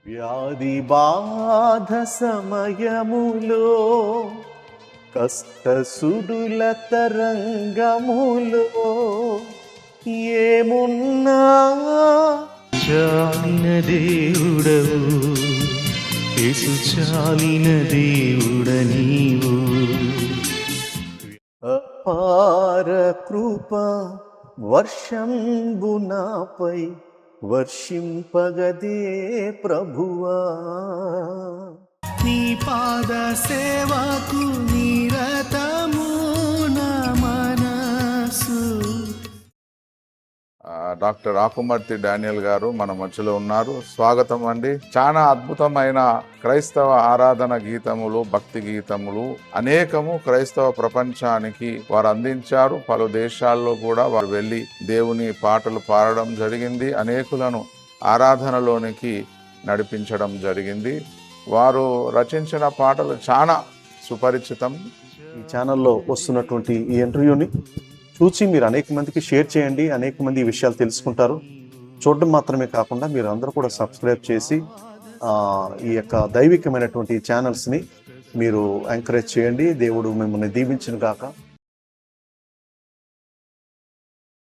వ్యాధి బాధ సమయములో కష్టసుడుల తరంగములో ఏమున్నా చాలిన దేవుడవు యేసు, చాలిన దేవుడ నీవు. అపార కృప వర్షంబు నాపై వర్షింపగదే ప్రభువా. నీ పాద సేవకు నిరతము నా మనసు. డాక్టర్ ఆకుమర్తి డానియల్ గారు మన మధ్యలో ఉన్నారు. స్వాగతం అండి. చాలా అద్భుతమైన క్రైస్తవ ఆరాధన గీతములు, భక్తి గీతములు అనేకము క్రైస్తవ ప్రపంచానికి వారు అందించారు. పలు దేశాల్లో కూడా వారు వెళ్ళి దేవుని పాటలు పాడడం జరిగింది. అనేకులను ఆరాధనలోనికి నడిపించడం జరిగింది. వారు రచించిన పాటలు చాలా సుపరిచితం. ఈ ఛానల్లో వస్తున్నటువంటి ఈ ఇంటర్వ్యూని చూసి మీరు అనేక మందికి షేర్ చేయండి. అనేక మంది ఈ విషయాలు తెలుసుకుంటారు. చూడడం మాత్రమే కాకుండా మీరు అందరూ కూడా సబ్స్క్రైబ్ చేసి ఈ యొక్క దైవికమైనటువంటి ఛానల్స్ని మీరు ఎంకరేజ్ చేయండి. దేవుడు మిమ్మల్ని దీవించును గాక.